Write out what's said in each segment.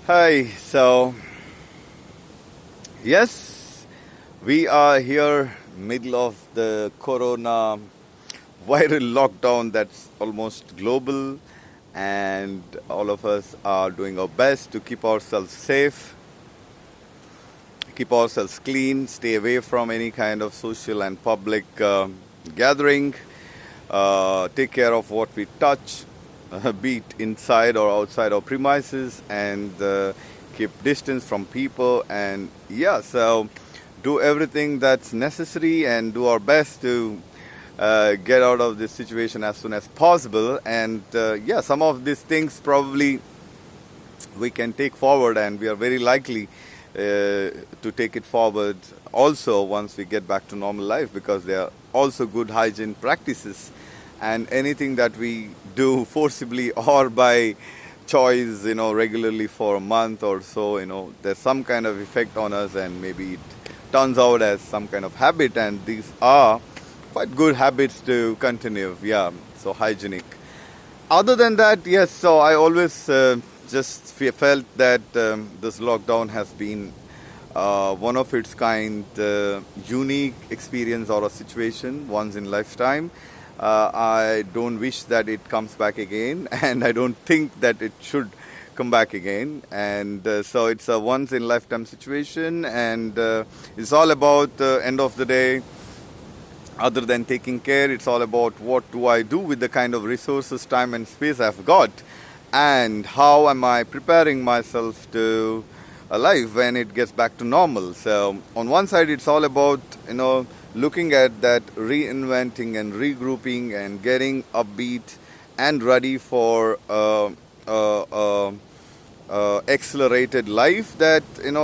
Hi, so yes, we are here middle of the corona viral lockdown that's almost global, and all of us are doing our best to keep ourselves safe, keep ourselves clean, stay away from any kind of social and public gathering, take care of what we touch, be it inside or outside our premises, and keep distance from people. And yeah, so do everything that's necessary and do our best to get out of this situation as soon as possible. And yeah, some of these things probably we can take forward, and we are very likely to take it forward also once we get back to normal life, because they are also good hygiene practices, and anything that we do forcibly or by choice, regularly for a month or so, there's some kind of effect on us, and maybe it turns out as some kind of habit, and these are quite good habits to continue. Yeah, so hygienic. Other than that, yes, so I always just felt that this lockdown has been one of its kind, unique experience or a situation once in lifetime. I don't wish that it comes back again, and I don't think that it should come back again. And so it's a once in lifetime situation, and it's all about end of the day. Other than taking care, it's all about what do I do with the kind of resources, time and space I've got, and how am I preparing myself to life when it gets back to normal. So on one side, it's all about looking at that, reinventing and regrouping and getting upbeat and ready for accelerated life that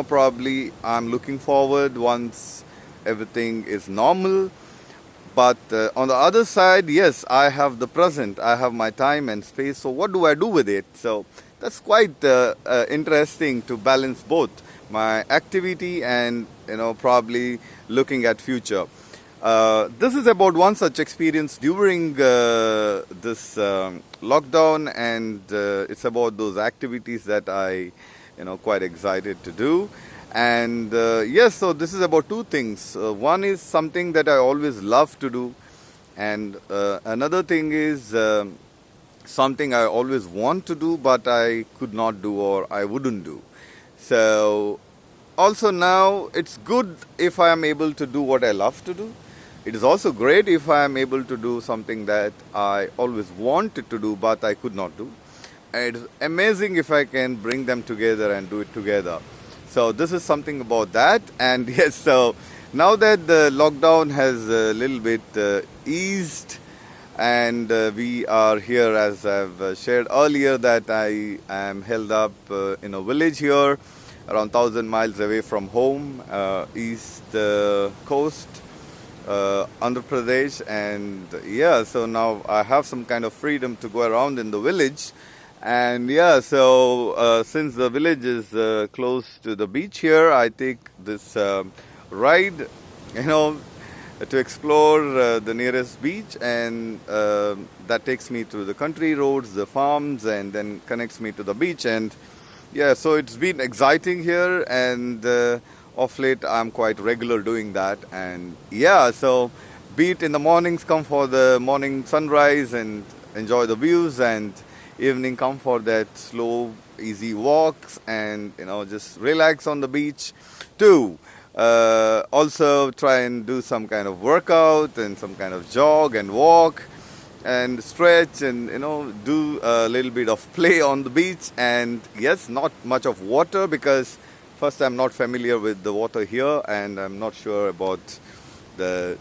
probably I'm looking forward once everything is normal. But on the other side, yes, I have the present, I have my time and space. So what do I do with it? So that's quite interesting to balance both my activity and probably looking at future. This is about one such experience during this lockdown, and it's about those activities that I quite excited to do. And yes, so this is about two things. One is something that I always love to do, and another thing is something I always want to do but I could not do or I wouldn't do. So also now it's good if I am able to do what I love to do. It is also great if I am able to do something that I always wanted to do but I could not do. And it's amazing if I can bring them together and do it together. So this is something about that. And yes, so now that the lockdown has a little bit eased, and we are here, as I've shared earlier, that I am held up in a village here around 1,000 miles away from home, east coast, Andhra Pradesh. And yeah, so now I have some kind of freedom to go around in the village. And yeah, so since the village is close to the beach here, I take this ride, to explore the nearest beach, and that takes me through the country roads, the farms, and then connects me to the beach. And yeah, so it's been exciting here, and of late I'm quite regular doing that. And yeah, so be it in the mornings, come for the morning sunrise and enjoy the views, and evening come for that slow, easy walks, and just relax on the beach too. Also try and do some kind of workout and some kind of jog and walk and stretch, and do a little bit of play on the beach. And yes, not much of water, because first I'm not familiar with the water here, and I'm not sure about the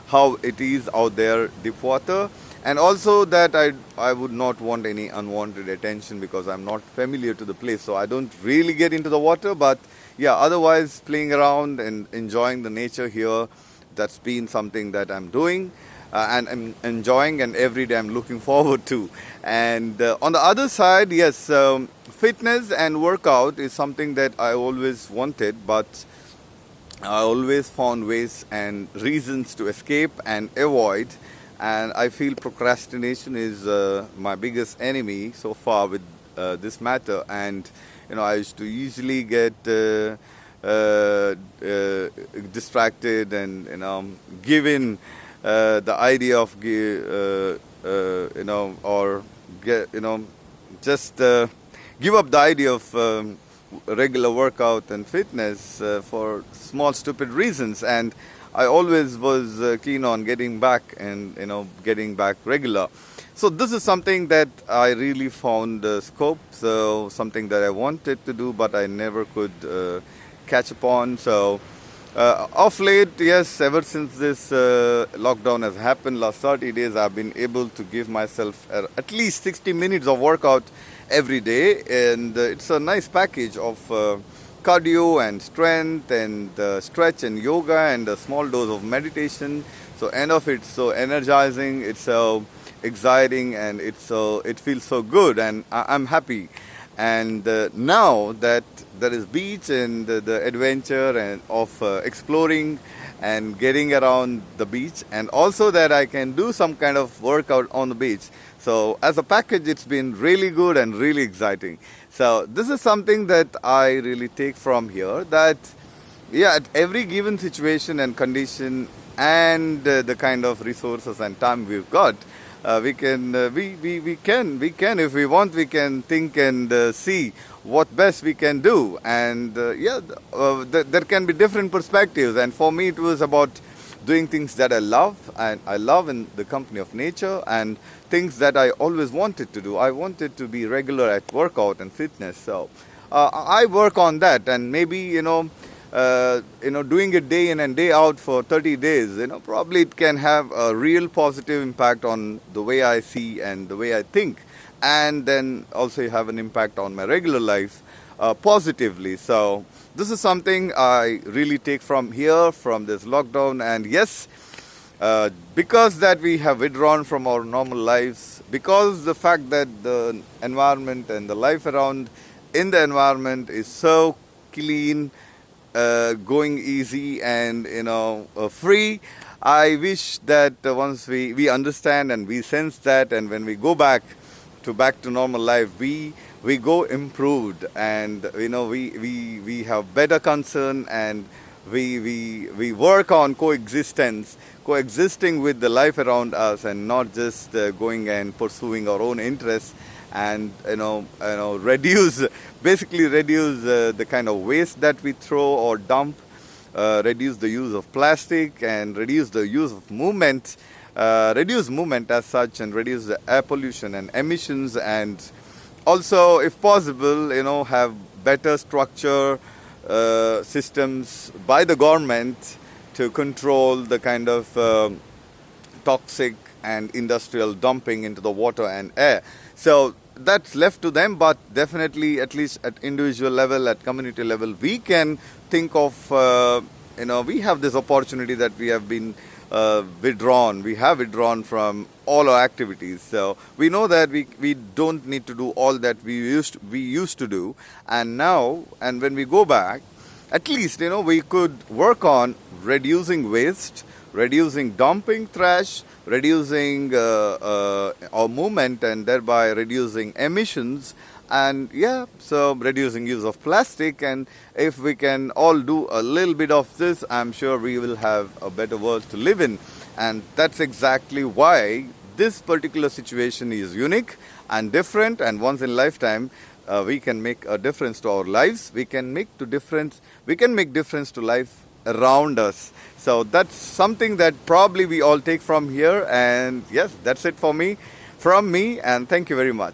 how it is out there, deep water. And also that I would not want any unwanted attention, because I'm not familiar to the place, so I don't really get into the water. But yeah, otherwise playing around and enjoying the nature here, that's been something that I'm doing and I'm enjoying, and every day I'm looking forward to. And on the other side, yes, fitness and workout is something that I always wanted, but I always found ways and reasons to escape and avoid. And I feel procrastination is my biggest enemy so far with this matter. And I used to easily get uh, uh, distracted and give in the idea of or get just give up the idea of regular workout and fitness for small stupid reasons. And I always was keen on getting back and getting back regular. So this is something that I really found scope, so something that I wanted to do but I never could catch upon. So of late, yes, ever since this lockdown has happened, last 30 days, I've been able to give myself at least 60 minutes of workout every day. And it's a nice package of cardio and strength and stretch and yoga and a small dose of meditation. So end of it's so energizing, it's so exciting, and it feels so good, and I'm happy. And now that there is beach and the adventure and of exploring and getting around the beach, and also that I can do some kind of workout on the beach. So as a package, it's been really good and really exciting. So this is something that I really take from here, that yeah, at every given situation and condition and the kind of resources and time we've got, we can if we want, we can think and see what best we can do. And there can be different perspectives, and for me it was about doing things that I love, and I love in the company of nature, and things that I always wanted to do. I wanted to be regular at workout and fitness, so I work on that. And maybe doing it day in and day out for 30 days, probably it can have a real positive impact on the way I see and the way I think, and then also have an impact on my regular life positively. So this is something I really take from here, from this lockdown. And yes, because that we have withdrawn from our normal lives, because the fact that the environment and the life around in the environment is so clean, going easy and free, I wish that once we understand and we sense that, and when we go back to normal life, we go improved, and we have better concern, and we work on coexisting with the life around us, and not just going and pursuing our own interests, and reduce the kind of waste that we throw or dump, reduce the use of plastic, and reduce the use of movement, reduce movement as such, and reduce the air pollution and emissions. And also, if possible, have better structure systems by the government to control the kind of toxic and industrial dumping into the water and air. So that's left to them, but definitely, at least at individual level, at community level, we can think of, we have this opportunity that we have been withdrawn from all our activities. So we know that we don't need to do all that we used to do. And now, and when we go back, at least, we could work on reducing waste, reducing dumping thrash, reducing our movement, and thereby reducing emissions, and so reducing use of plastic. And if we can all do a little bit of this, I'm sure we will have a better world to live in. And that's exactly why this particular situation is unique and different, and once in a lifetime. We can make a difference to our lives. We can make difference to life around us. So that's something that probably we all take from here. And yes, that's it from me, and thank you very much.